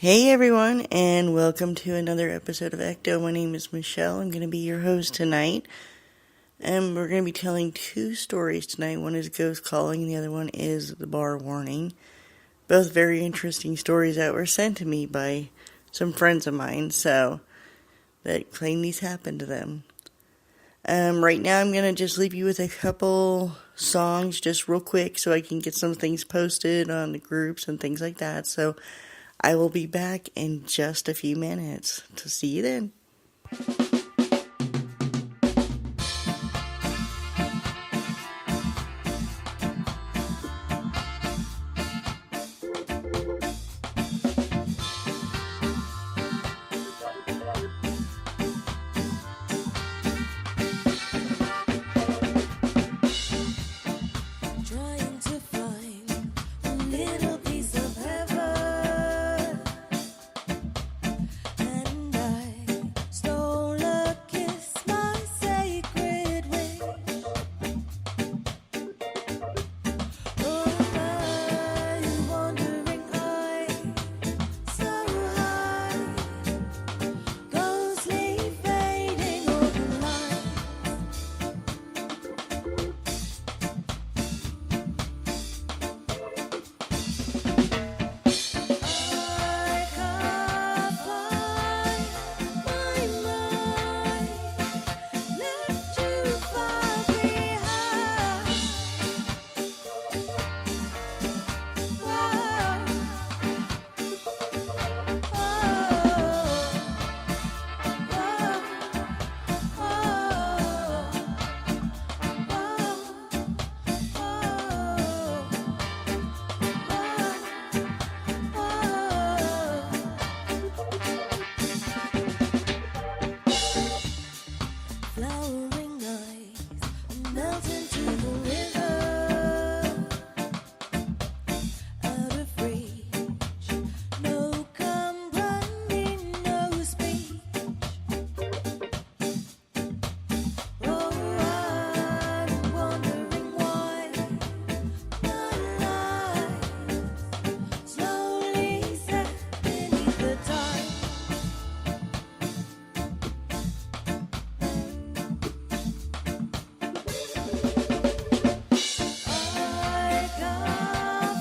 Hey everyone, and welcome to another episode of Ecto. My name is Michelle. I'm going to be your host tonight. And we're going to be telling two stories tonight. One is Ghost Calling, and the other one is The Bar Warning. Both very interesting stories that were sent to me by some friends of mine, that claim these happened to them. Right now I'm going to just leave you with a couple songs just real quick so I can get some things posted on the groups and things like that. So I will be back in just a few minutes. To see you then. Trying to find a little piece of heaven, and I stole a kiss, my sacred wish. Oh, my wandering eye, so high, ghostly fading over light. I can't find my mind, left you far behind. Flowering eyes melt into the river, out of reach, no company, no speech. Oh, I'm wondering why my life slowly set beneath the tide. I can't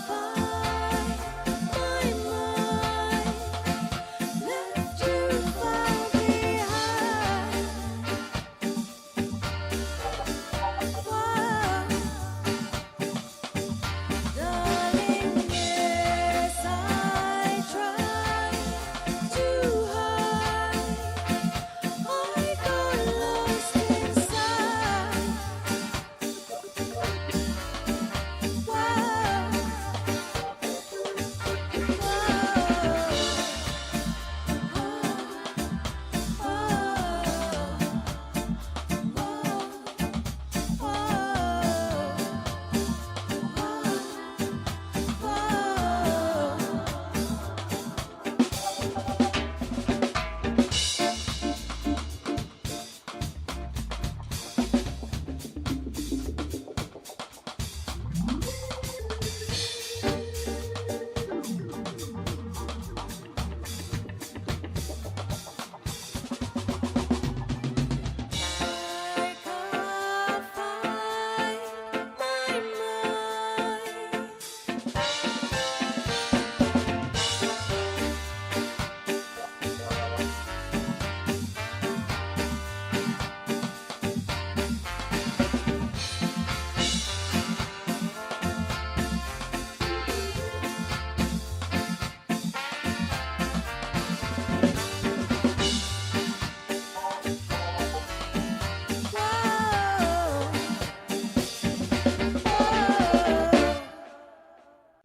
find my mind, left you far behind. Darling, yes, I tried to hide. I got lost inside. I can't find my mind.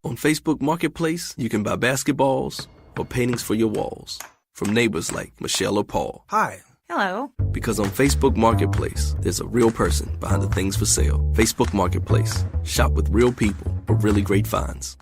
On Facebook Marketplace, you can buy basketballs or paintings for your walls from neighbors like Michelle or Paul. Hi. Hello. Because on Facebook Marketplace, there's a real person behind the things for sale. Facebook Marketplace. Shop with real people for really great finds.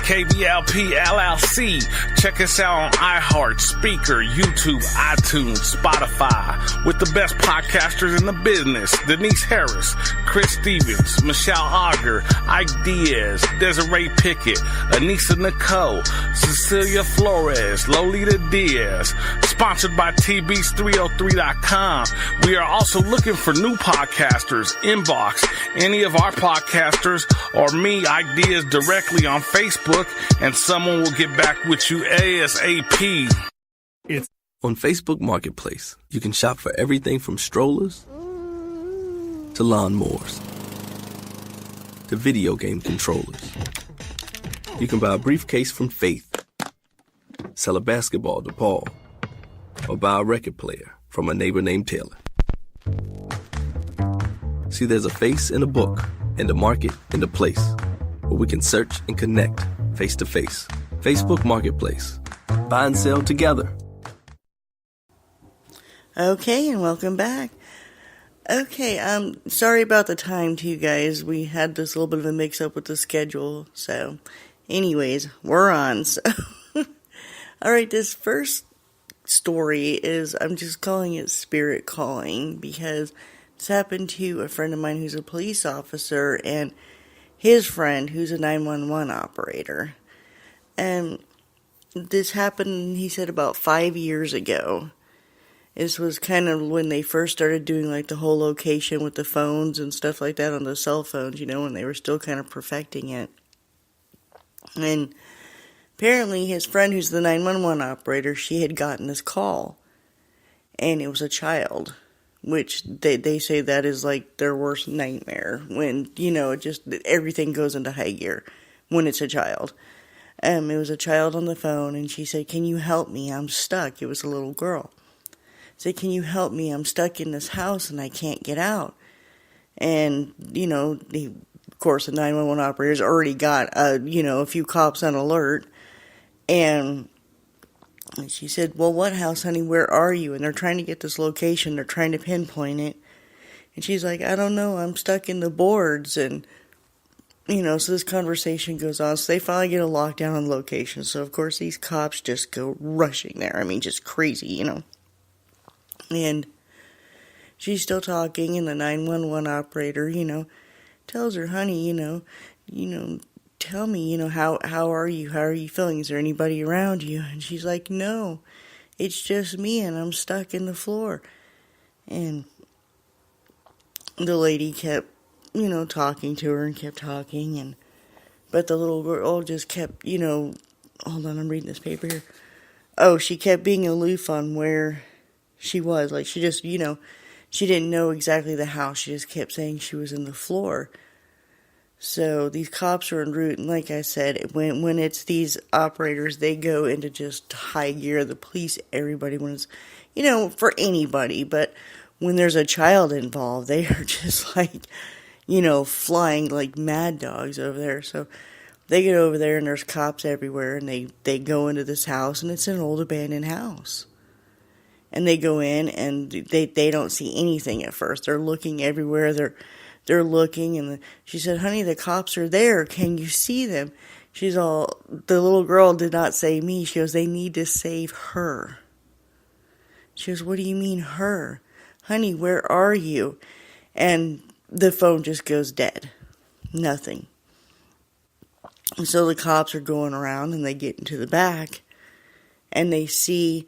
KBLP LLC. Check us out on iHeart, Speaker, YouTube, iTunes, Spotify. With the best podcasters in the business. Denise Harris, Chris Stevens, Michelle Auger, Ike Diaz, Desiree Pickett, Anissa Nicole, Cecilia Flores, Lolita Diaz. Sponsored by TBs303.com. We are also looking for new podcasters. Inbox any of our podcasters or me, ideas directly on Facebook, and someone will get back with you ASAP. On Facebook Marketplace, you can shop for everything from strollers to lawnmowers to video game controllers. You can buy a briefcase from Faith, sell a basketball to Paul, or buy a record player from a neighbor named Taylor. See, there's a face in a book, and a market in a place where we can search and connect face to face. Facebook Marketplace. Buy and sell together. Okay, and welcome back. Okay, sorry about the time to you guys. We had this little bit of a mix-up with the schedule. So, anyways, we're on. So, alright, this first story is, I'm just calling it Spirit Calling, because this happened to a friend of mine who's a police officer, and his friend who's a 911 operator. And this happened, he said, about 5 years ago. This was kind of when they first started doing like the whole location with the phones and stuff like that on the cell phones, you know, when they were still kind of perfecting it. And apparently his friend who's the 911 operator, she had gotten this call. And it was a child, which they say that is like their worst nightmare when, you know, it just, everything goes into high gear when it's a child. It was a child on the phone, and she said, "Can you help me? I'm stuck." It was a little girl. Said, "Can you help me? I'm stuck in this house and I can't get out." And, you know, of course, the 911 operators already got, a few cops on alert. And she said, "Well, what house, honey? Where are you?" And they're trying to get this location. They're trying to pinpoint it. And she's like, "I don't know. I'm stuck in the boards." And, you know, so this conversation goes on. So they finally get a lockdown on location. So, of course, these cops just go rushing there. I mean, just crazy, you know. And she's still talking, and the 911 operator, you know, tells her, "Honey, you know, tell me, you know, how are you? How are you feeling? Is there anybody around you?" And she's like, "No, it's just me, and I'm stuck in the floor." And the lady kept, you know, talking to her and kept talking, but the little girl just kept, you know, hold on, I'm reading this paper here. Oh, she kept being aloof on where she was. Like, she just, you know, she didn't know exactly the house. She just kept saying she was in the floor. So these cops are en route, and like I said, when it's these operators, they go into just high gear. The police, everybody, when it's, you know, for anybody, but when there's a child involved, they are just like, you know, flying like mad dogs over there. So they get over there, and there's cops everywhere, and they go into this house, and it's an old abandoned house. And they go in, and they don't see anything at first. They're looking everywhere. They're looking, and she said, "Honey, the cops are there. Can you see them?" The little girl did not say me. She goes, "They need to save her." She goes, "What do you mean, her? Honey, where are you?" And the phone just goes dead. Nothing. And so the cops are going around, and they get into the back, and they see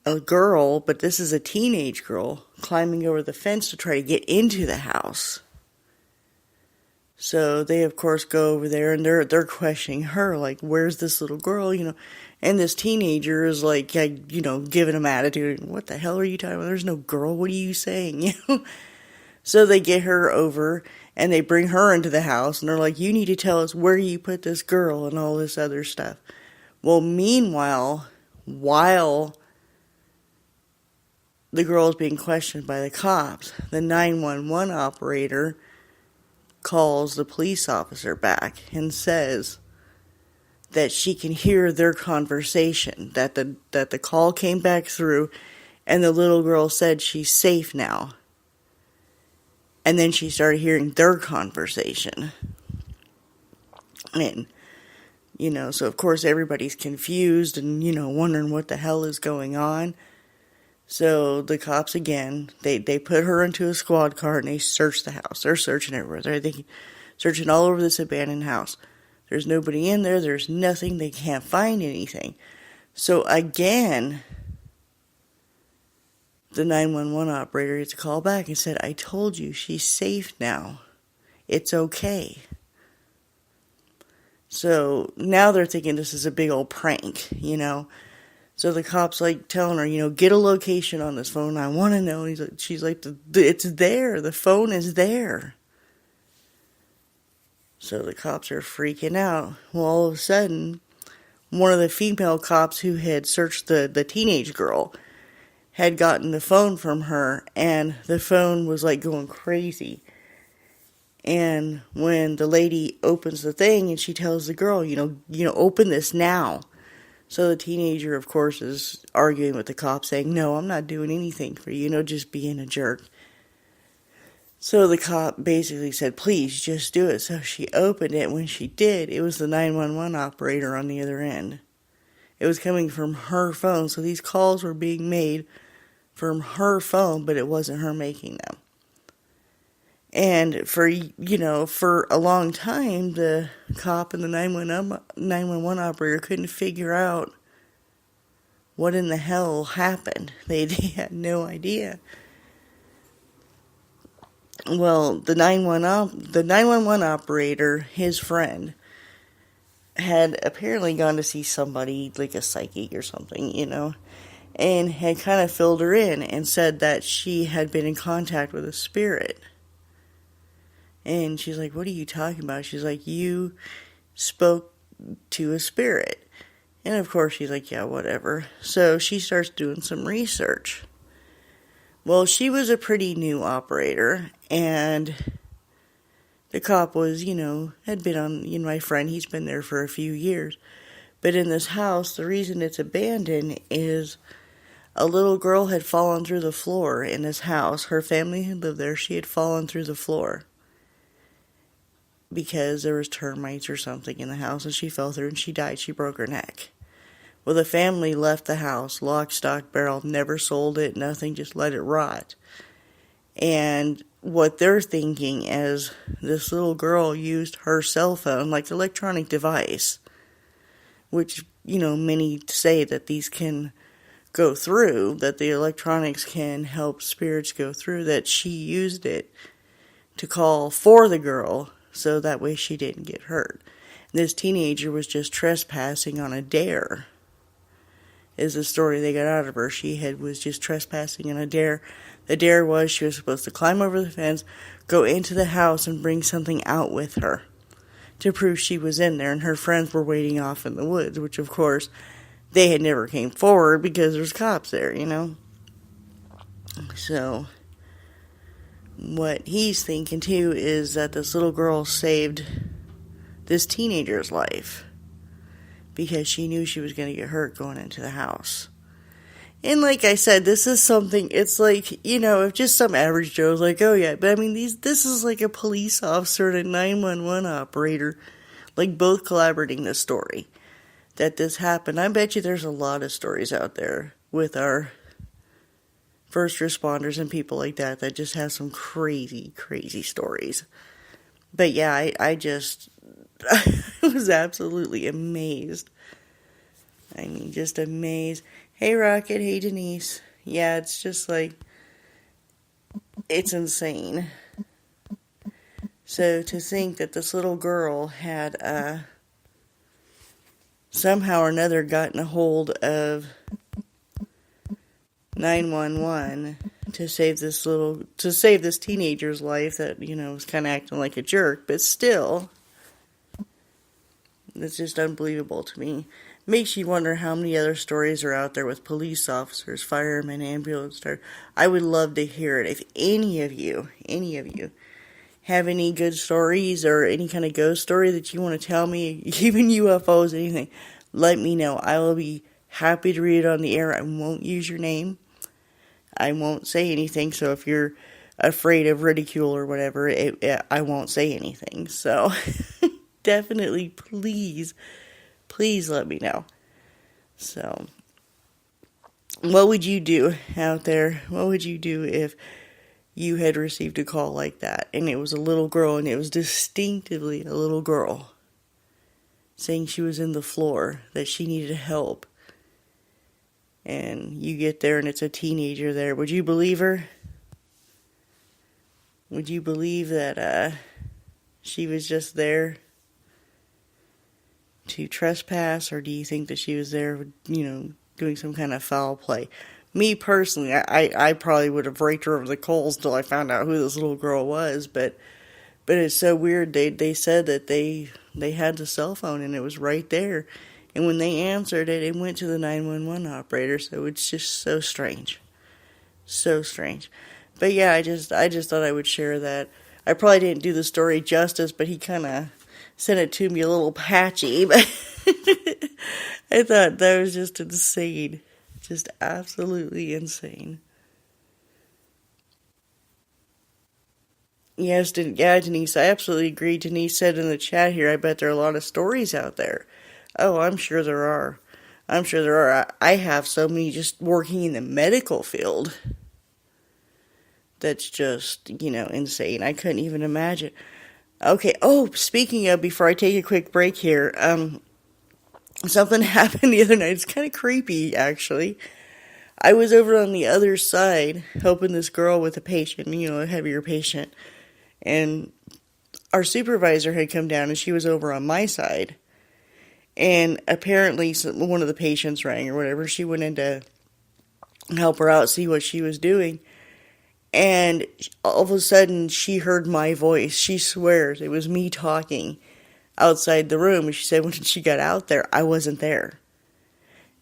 a girl, but this is a teenage girl, climbing over the fence to try to get into the house. So they, of course, go over there, and they're questioning her, like, "Where's this little girl?" You know, and this teenager is like, you know, giving them attitude. "What the hell are you talking about? There's no girl. What are you saying?" You know. So they get her over, and they bring her into the house, and they're like, "You need to tell us where you put this girl," and all this other stuff. Well, meanwhile, while the girl is being questioned by the cops, the 911 operator calls the police officer back and says that she can hear their conversation, that the call came back through, and the little girl said she's safe now. And then she started hearing their conversation. And So of course everybody's confused and, wondering what the hell is going on. So the cops again, they put her into a squad car and they search the house. They're searching everywhere. They're searching all over this abandoned house. There's nobody in there. There's nothing. They can't find anything. So again, the 911 operator gets a call back and said, I told you, she's safe now. It's okay. So now they're thinking this is a big old prank, So the cop's telling her, get a location on this phone. I want to know. She's like, it's there. The phone is there. So the cops are freaking out. Well, all of a sudden, one of the female cops who had searched the teenage girl had gotten the phone from her, and the phone was going crazy. And when the lady opens the thing and she tells the girl, open this now. So the teenager, of course, is arguing with the cop, saying, no, I'm not doing anything for you, just being a jerk. So the cop basically said, please, just do it. So she opened it. When she did, it was the 911 operator on the other end. It was coming from her phone, so these calls were being made from her phone, but it wasn't her making them. And for a long time, the cop and the 911 operator couldn't figure out what in the hell happened. They had no idea. Well, the 911 operator, his friend, had apparently gone to see somebody, like a psychic or something, and had kind of filled her in and said that she had been in contact with a spirit. And she's like, what are you talking about? She's like, you spoke to a spirit. And of course she's like, yeah, whatever. So she starts doing some research. Well, she was a pretty new operator, and the cop was, had been on, my friend, he's been there for a few years. But in this house, the reason it's abandoned is a little girl had fallen through the floor in this house. Her family had lived there. She had fallen through the floor because there was termites or something in the house, and she fell through and she died. She broke her neck. Well, the family left the house, lock, stock, barrel, never sold it, nothing, just let it rot. And what they're thinking is this little girl used her cell phone, like electronic device, which, many say that these can go through, that the electronics can help spirits go through, that she used it to call for the girl so that way she didn't get hurt. This teenager was just trespassing on a dare, is the story they got out of her. Was just trespassing on a dare. The dare was she was supposed to climb over the fence, go into the house, and bring something out with her to prove she was in there, and her friends were waiting off in the woods, which of course they had never came forward because there's cops there, So what he's thinking too is that this little girl saved this teenager's life because she knew she was going to get hurt going into the house. And like I said, this is something, it's like, if just some average Joe's like, oh yeah, but I mean, this is like a police officer and a 911 operator, like both collaborating this story, that this happened. I bet you there's a lot of stories out there with our first responders and people like that just have some crazy, crazy stories. But yeah, I just, I was absolutely amazed. I mean, just amazed. Hey, Rocket. Hey, Denise. Yeah, it's just it's insane. So to think that this little girl had somehow or another gotten a hold of 911 to save this teenager's life that, was kind of acting like a jerk, but still, it's just unbelievable to me. Makes you wonder how many other stories are out there with police officers, firemen, ambulance drivers. I would love to hear it. If any of you have any good stories or any kind of ghost story that you want to tell me, even UFOs, anything, let me know. I will be happy to read it on the air. I won't use your name. I won't say anything. So if you're afraid of ridicule or whatever, I won't say anything. So definitely, please please let me know. So, what would you do out there? What would you do if you had received a call like that, and it was a little girl, and it was distinctively a little girl saying she was in the floor, that she needed help, and you get there and it's a teenager there? Would you believe her? Would you believe that she was just there to trespass, or do you think that she was there, doing some kind of foul play? Me personally, I probably would have raked her over the coals till I found out who this little girl was, but it's so weird. They said that they had the cell phone and it was right there, and when they answered it, it went to the 911 operator. So it's just so strange, so strange. But yeah, I just thought I would share that. I probably didn't do the story justice, but he kind of sent it to me a little patchy. But I thought that was just insane. Just absolutely insane. Yes, Denise, I absolutely agree. Denise said in the chat here, I bet there are a lot of stories out there. Oh, I'm sure there are. I'm sure there are. I have so many just working in the medical field. That's just, insane. I couldn't even imagine. Okay, speaking of, before I take a quick break here, something happened the other night. It's kind of creepy, actually. I was over on the other side helping this girl with a patient, a heavier patient. And our supervisor had come down and she was over on my side. And apparently one of the patients rang or whatever. She went in to help her out, see what she was doing. And all of a sudden she heard my voice. She swears it was me talking outside the room. And she said when she got out there, I wasn't there.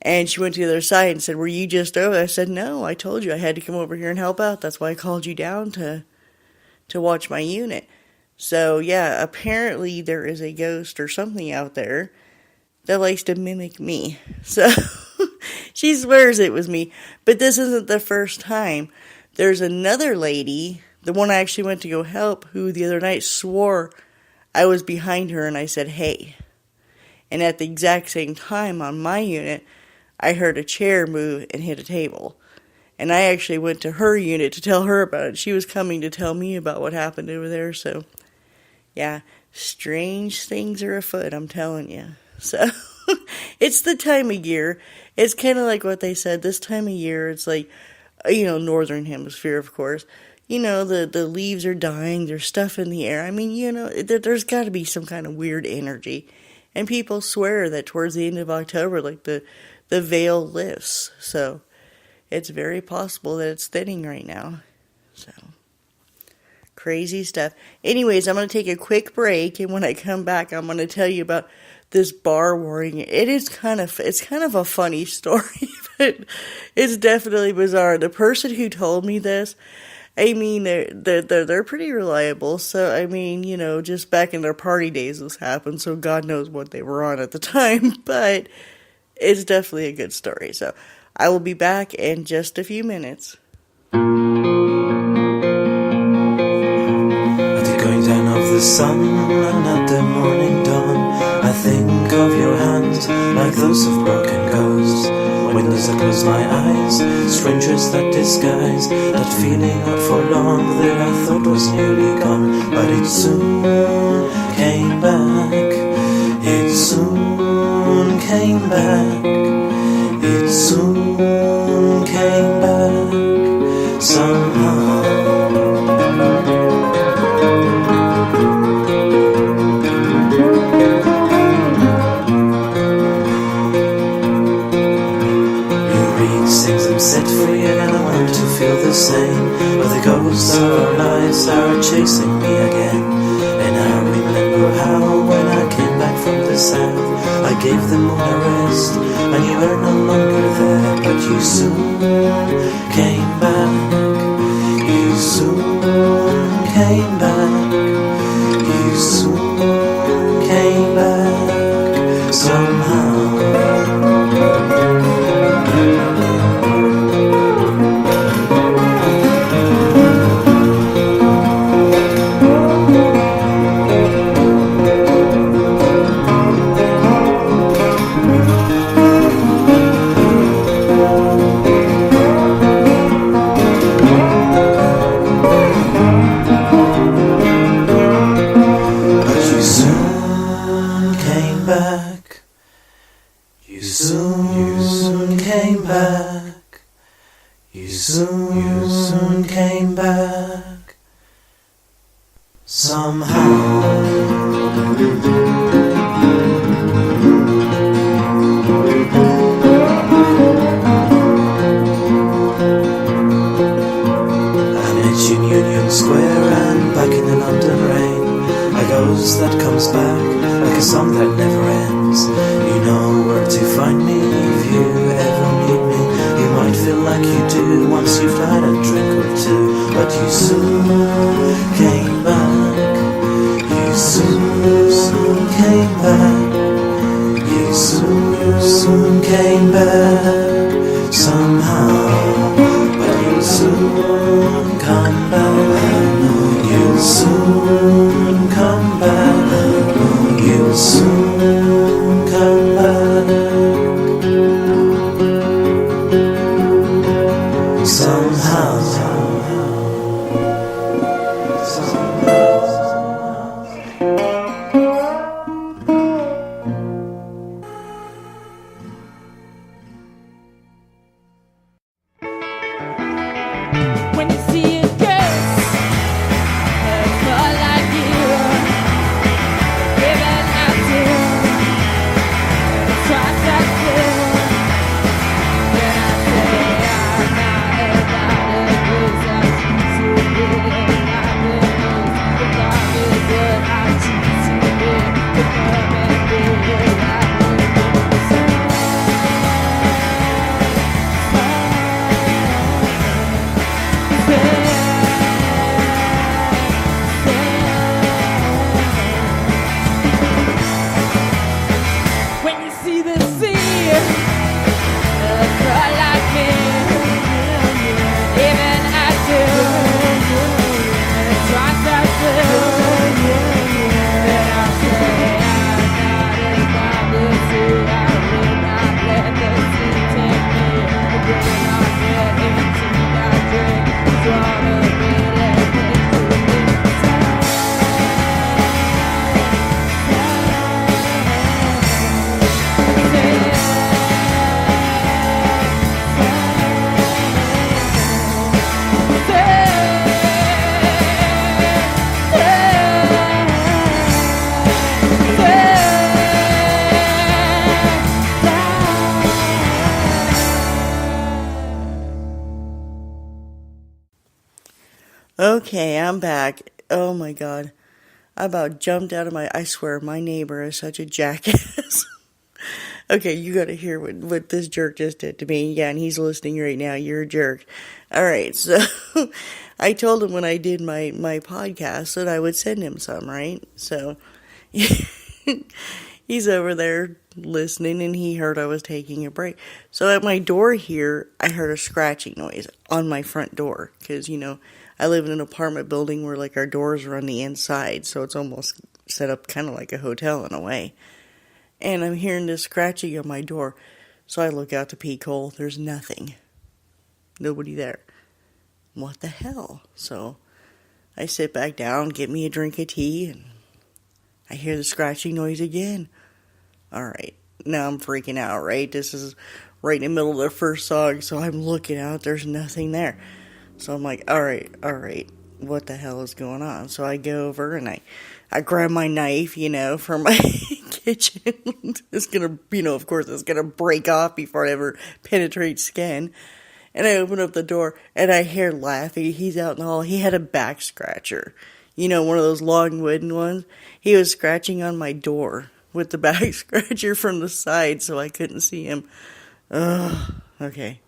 And she went to the other side and said, were you just over there? I said, no, I told you I had to come over here and help out. That's why I called you down to watch my unit. So yeah, apparently there is a ghost or something out there that likes to mimic me. So she swears it was me. But this isn't the first time. There's another lady, the one I actually went to go help, who the other night swore I was behind her and I said, hey. And at the exact same time on my unit, I heard a chair move and hit a table. And I actually went to her unit to tell her about it. She was coming to tell me about what happened over there. So, yeah, strange things are afoot, I'm telling you. So, it's the time of year. It's kind of like what they said. This time of year, it's like, northern hemisphere, of course. The leaves are dying. There's stuff in the air. I mean, there's got to be some kind of weird energy. And people swear that towards the end of October, like the veil lifts. So, it's very possible that it's thinning right now. So, crazy stuff. Anyways, I'm going to take a quick break, and when I come back, I'm going to tell you about this bar warring. It's kind of a funny story, but it's definitely bizarre. The person who told me this, I mean, they're pretty reliable. So, I mean, just back in their party days this happened, so God knows what they were on at the time, but it's definitely a good story. So, I will be back in just a few minutes. At the going down of the sun and at the morning dawn, I think of your hands like those of broken ghosts. When as I close my eyes, strangers that disguise that feeling not for long that I thought was nearly gone, but it soon came back. It soon came back. It soon came back somehow. You read things I'm set free and I want to feel the same, but the ghosts of our lives are chasing me again. And I remember how when I came back from the south, I gave the moon a rest, and you were no longer there, but you soon came back. You soon came back. You soon came back somehow. soon came back. You soon came back. Somehow. Union Square and back in the London rain, a ghost that comes back like a song that never ends. You know where to find me if you ever need me. You might feel like you do once you've had a drink or two, but you soon came back. You soon came back. You soon came back somehow. But you'll soon come back. I know you'll soon come back. I know you'll soon come back. Somehow. When you see a ghost, it's not like you. Even after try that good. Then I say I'm not about it, 'cause I choose to be happiness. The God is what I choose to be. The permanent is when you see the sea, a girl like me, even after try that good, then I say I'm not about the sea. I will not let the sea take me. I will not get into that drink. Drawn a bit and make to me. Okay, I'm back. Oh my god. I about jumped out of I swear, my neighbor is such a jackass. Okay, you gotta hear what this jerk just did to me. Yeah, and he's listening right now. You're a jerk. Alright, so I told him when I did my podcast that I would send him some, right? So he's over there listening and he heard I was taking a break. So at my door here, I heard a scratching noise on my front door. Because, I live in an apartment building where like our doors are on the inside. So it's almost set up kind of like a hotel in a way. And I'm hearing this scratching on my door. So I look out the peek hole. There's nothing. Nobody there. What the hell? So I sit back down, get me a drink of tea, and I hear the scratching noise again. Alright, now I'm freaking out, right? This is right in the middle of the first song, so I'm looking out, there's nothing there. So I'm like, alright, what the hell is going on? So I go over and I grab my knife, from my kitchen. It's gonna, of course it's gonna break off before it ever penetrates skin. And I open up the door, and I hear laughing. He's out in the hall. He had a back scratcher. One of those long wooden ones. He was scratching on my door with the back scratcher from the side, so I couldn't see him. Ugh, okay.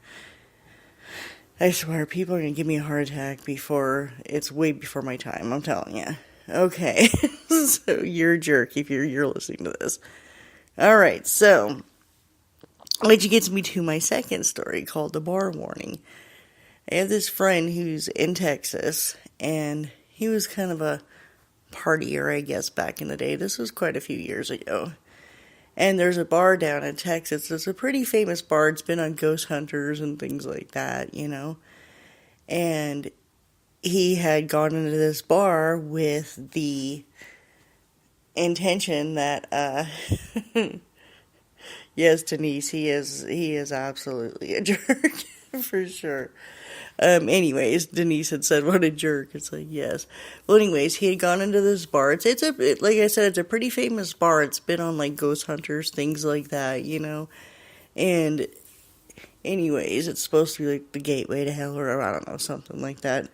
I swear, people are going to give me a heart attack it's way before my time, I'm telling you. Okay, so you're a jerk if you're listening to this. Alright, so which gets me to my second story called The Bar Warning. I have this friend who's in Texas, and he was kind of a partier, I guess, back in the day. This was quite a few years ago. And there's a bar down in Texas. It's a pretty famous bar. It's been on Ghost Hunters and things like that, And he had gone into this bar with the intention that, Yes, Denise, he is absolutely a jerk for sure. Anyways, Denise had said, "What a jerk." It's like, yes. Well, anyways, he had gone into this bar. Like I said, it's a pretty famous bar. It's been on like Ghost Hunters, things like that, you know. And anyways, it's supposed to be like the gateway to hell, or I don't know, something like that.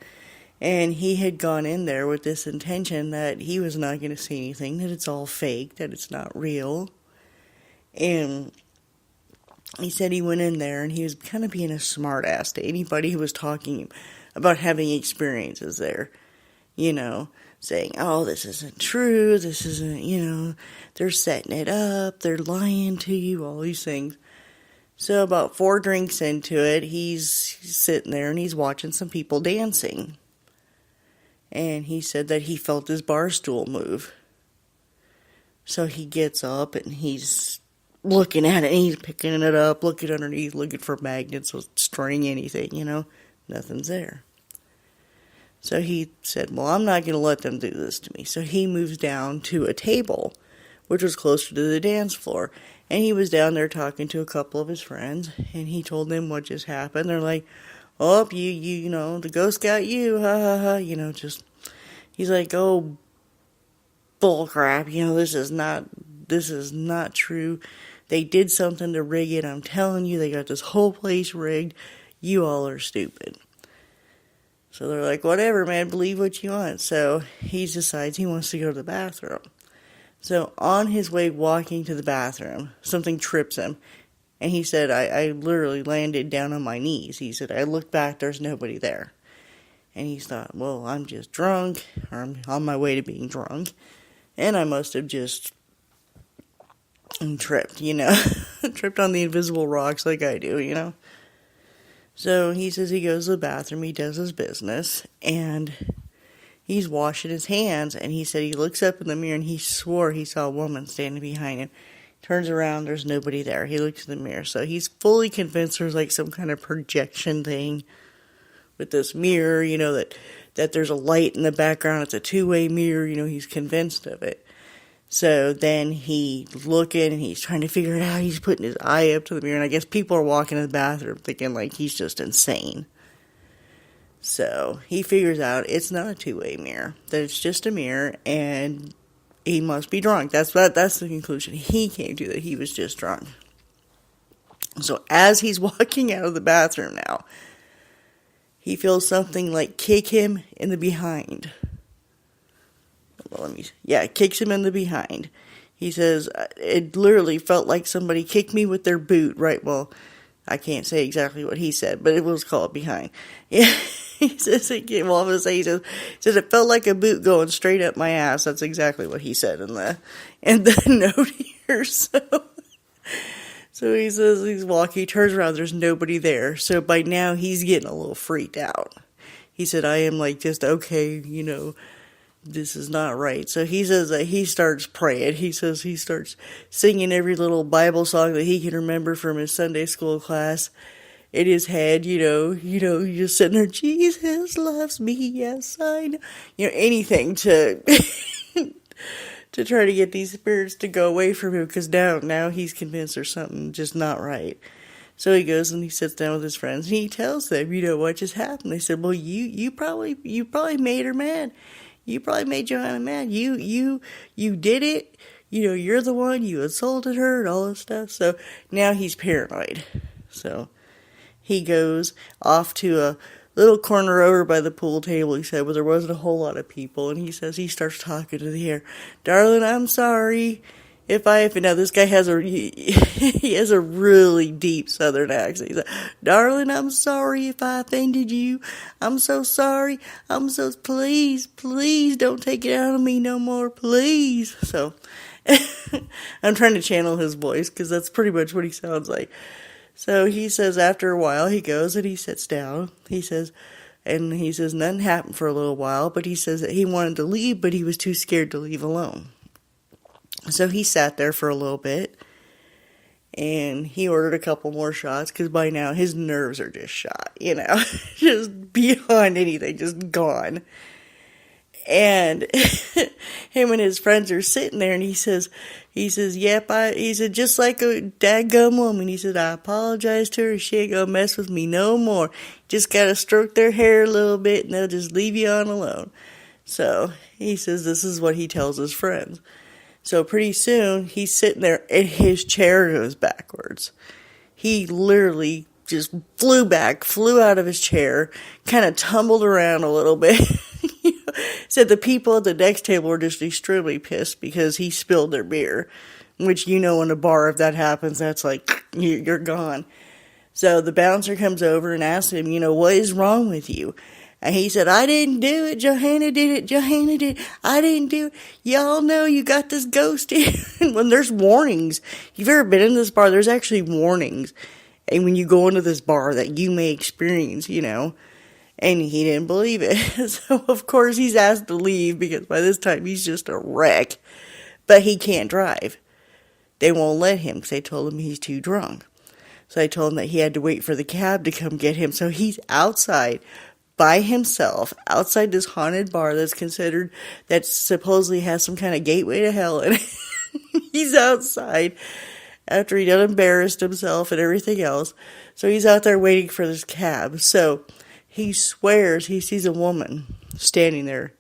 And he had gone in there with this intention that he was not going to see anything, that it's all fake, that it's not real. And he said he went in there and he was kind of being a smart ass to anybody who was talking about having experiences there. You know, saying, oh, this isn't true, this isn't, they're setting it up, they're lying to you, all these things. So about 4 drinks into it, he's sitting there and he's watching some people dancing. And he said that he felt his bar stool move. So he gets up and he's looking at it and he's picking it up, looking underneath, looking for magnets or string, anything, nothing's there. So he said, well, I'm not going to let them do this to me. So he moves down to a table, which was closer to the dance floor. And he was down there talking to a couple of his friends, and he told them what just happened. Not oh, the ghost got you, ha ha ha, he's like, oh, bull crap, this is not true. They did something to rig it, I'm telling you, they got this whole place rigged. You all are stupid. So they're like, whatever, man, believe what you want. So he decides he wants to go to the bathroom. So on his way walking to the bathroom, something trips him. And he said, I literally landed down on my knees. He said, I looked back, there's nobody there. And he thought, well, I'm just drunk, or I'm on my way to being drunk. And I must have just tripped, tripped on the invisible rocks like I do, So he says he goes to the bathroom, he does his business, and he's washing his hands, and he said he looks up in the mirror and he swore he saw a woman standing behind him. Turns around, there's nobody there. He looks in the mirror. So he's fully convinced there's like some kind of projection thing with this mirror, that there's a light in the background. It's a two-way mirror, he's convinced of it. So then he's looking and he's trying to figure it out. He's putting his eye up to the mirror, and I guess people are walking in the bathroom thinking like he's just insane. So he figures out it's not a two-way mirror, that it's just a mirror, and he must be drunk. That's the conclusion he came to, that he was just drunk. So as he's walking out of the bathroom now, he feels something like kick him in the behind. Well, kicks him in the behind. He says, it literally felt like somebody kicked me with their boot, right? Well, I can't say exactly what he said, but it was called behind. Yeah. He says it it felt like a boot going straight up my ass. That's exactly what he said in the note here. So he says he's walking, he turns around, there's nobody there. So by now he's getting a little freaked out. He said, I am like just okay, this is not right. So he says that he starts praying. He says he starts singing every little Bible song that he can remember from his Sunday school class in his head, he's just sitting there, Jesus loves me, yes, I know. Anything to to try to get these spirits to go away from him, because now he's convinced there's something just not right. So he goes and he sits down with his friends and he tells them, what just happened. They said, well, you probably made her mad. You probably made Joanna mad. You did it. You're the one. You assaulted her and all this stuff. So now he's paranoid. So he goes off to a little corner over by the pool table, he said, where there wasn't a whole lot of people. And he says he starts talking to the air. Darling, I'm sorry. Now this guy he has a really deep southern accent. He's like, darling, I'm sorry if I offended you. I'm so sorry. Please don't take it out of me no more, please. So, I'm trying to channel his voice, because that's pretty much what he sounds like. So he says after a while, he goes and he sits down. He says nothing happened for a little while, but he says that he wanted to leave, but he was too scared to leave alone. So he sat there for a little bit, and he ordered a couple more shots, because by now his nerves are just shot, just beyond anything, just gone. And him and his friends are sitting there, and he says, yep, he said, just like a dadgum woman. He said, I apologize to her. She ain't gonna mess with me no more. Just gotta stroke their hair a little bit, and they'll just leave you on alone. So he says this is what he tells his friends. So pretty soon, he's sitting there, and his chair goes backwards. He literally just flew out of his chair, kind of tumbled around a little bit. Said the people at the next table were just extremely pissed because he spilled their beer, which, in a bar, if that happens, that's like, you're gone. So the bouncer comes over and asks him, what is wrong with you? And he said, I didn't do it. Johanna did it. Johanna did it. I didn't do it. Y'all know you got this ghost here. And when there's warnings, if you've ever been in this bar, there's actually warnings. And when you go into this bar that you may experience, And he didn't believe it. So, of course, he's asked to leave because by this time he's just a wreck. But he can't drive. They won't let him because they told him he's too drunk. So I told him that he had to wait for the cab to come get him. So he's outside by himself, outside this haunted bar that supposedly has some kind of gateway to hell. And he's outside after he done embarrassed himself and everything else. So he's out there waiting for this cab. So he swears he sees a woman standing there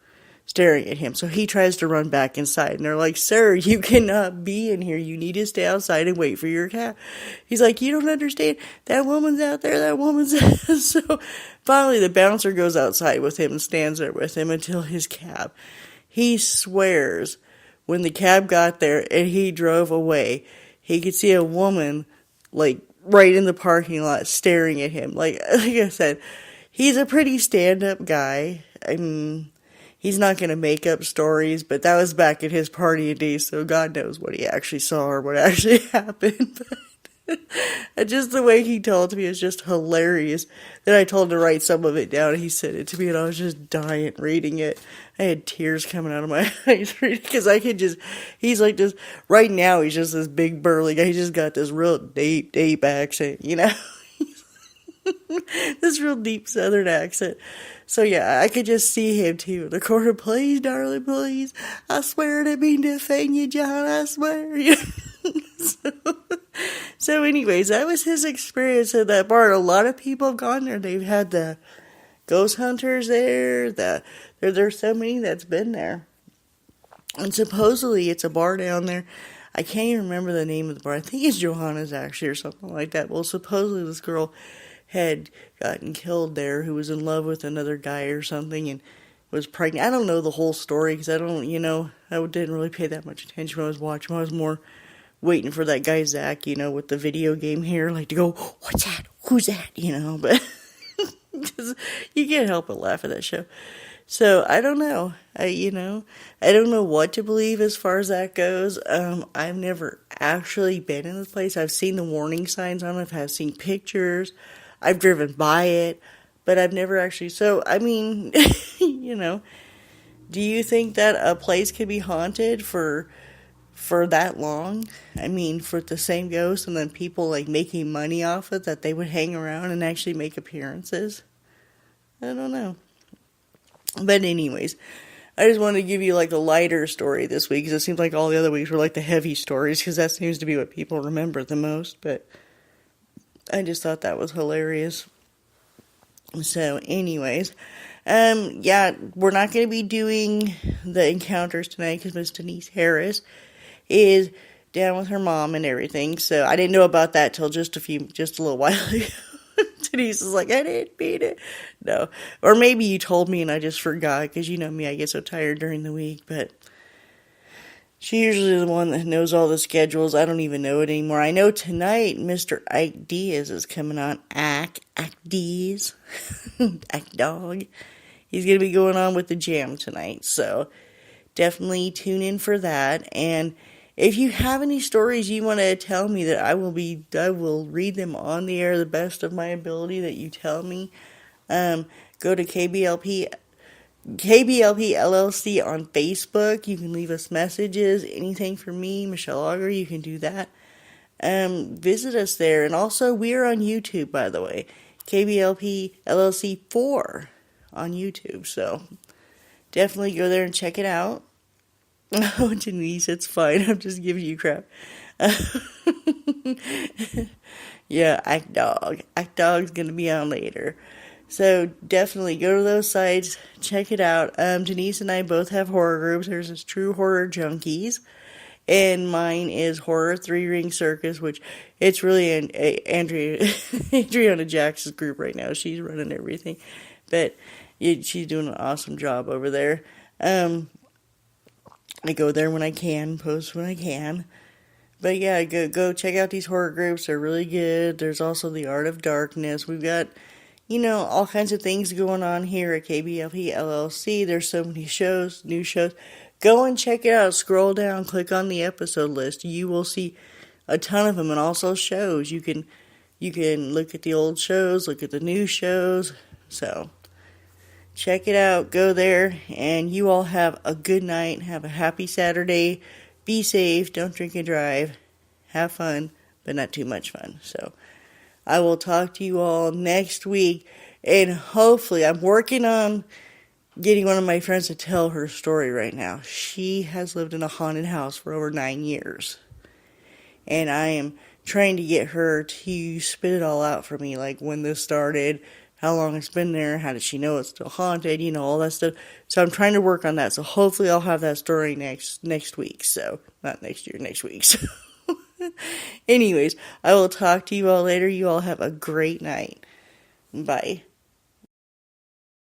staring at him. So he tries to run back inside. And they're like, sir, you cannot be in here. You need to stay outside and wait for your cab. He's like, you don't understand. That woman's out there. That woman's out. So finally the bouncer goes outside with him and stands there with him until his cab. He swears when the cab got there and he drove away, he could see a woman like right in the parking lot staring at him. Like I said, he's a pretty stand-up guy. I mean, he's not going to make up stories, but that was back in his party days, so God knows what he actually saw or what actually happened. And just the way he told it to me is just hilarious. Then I told him to write some of it down, and he sent it to me, and I was just dying reading it. I had tears coming out of my eyes because he's like this, right now he's just this big burly guy. He just got this real deep accent, this real deep southern accent. So yeah, I could just see him too in the corner. Please, darling, please. I swear I didn't mean to offend you, John. I swear. So anyways, that was his experience at that bar. A lot of people have gone there. They've had the ghost hunters there. There's so many that's been there. And supposedly it's a bar down there. I can't even remember the name of the bar. I think it's Johanna's actually or something like that. Well, supposedly this girl had gotten killed there who was in love with another guy or something and was pregnant. I don't know the whole story because I didn't really pay that much attention when I was watching. I was more waiting for that guy Zach, with the video game hair, like to go, what's that? Who's that? But because you can't help but laugh at that show. So I don't know. I don't know what to believe as far as that goes. I've never actually been in this place. I've seen the warning signs on it. I've seen pictures. I've driven by it, but I've never actually. So, I mean, do you think that a place could be haunted for that long? I mean, for the same ghost and then people like making money off it, that they would hang around and actually make appearances? I don't know. But anyways, I just wanted to give you like a lighter story this week because it seems like all the other weeks were like the heavy stories because that seems to be what people remember the most, but I just thought that was hilarious. So anyways, we're not going to be doing the encounters tonight because Miss Denise Harris is down with her mom and everything. So I didn't know about that till just a little while ago. Denise is like, I didn't mean it. No. Or maybe you told me and I just forgot because you know me, I get so tired during the week, but she's usually the one that knows all the schedules. I don't even know it anymore. I know tonight Mr. Ike Diaz is coming on. Ike Diaz. Ike Dog. He's going to be going on with the jam tonight. So definitely tune in for that. And if you have any stories you want to tell me that I will read them on the air the best of my ability that you tell me. Go to KBLP LLC on Facebook. You can leave us messages, anything for me, Michelle Auger, you can do that. Visit us there. And also, we are on YouTube, by the way. KBLP LLC 4 on YouTube. So, definitely go there and check it out. Oh, Denise, it's fine. I'm just giving you crap. Yeah, Act Dog. Act Dog's gonna be on later. So definitely go to those sites, check it out. Denise and I both have horror groups. There's this True Horror Junkies, and mine is Horror Three Ring Circus, which it's really Adriana Jacks's group right now. She's running everything, but she's doing an awesome job over there. I go there when I can, post when I can. But yeah, go check out these horror groups. They're really good. There's also the Art of Darkness. We've got, all kinds of things going on here at KBLP LLC. There's so many shows, new shows. Go and check it out. Scroll down, click on the episode list. You will see a ton of them, and also shows. You can look at the old shows, look at the new shows. So check it out. Go there, and you all have a good night. Have a happy Saturday. Be safe. Don't drink and drive. Have fun, but not too much fun. So I will talk to you all next week, and hopefully I'm working on getting one of my friends to tell her story right now. She has lived in a haunted house for over 9 years, and I am trying to get her to spit it all out for me, like when this started, how long it's been there, how did she know it's still haunted, all that stuff. So I'm trying to work on that. So hopefully I'll have that story next week. So not next year, next week. So anyways, I will talk to you all later. You all have a great night. Bye.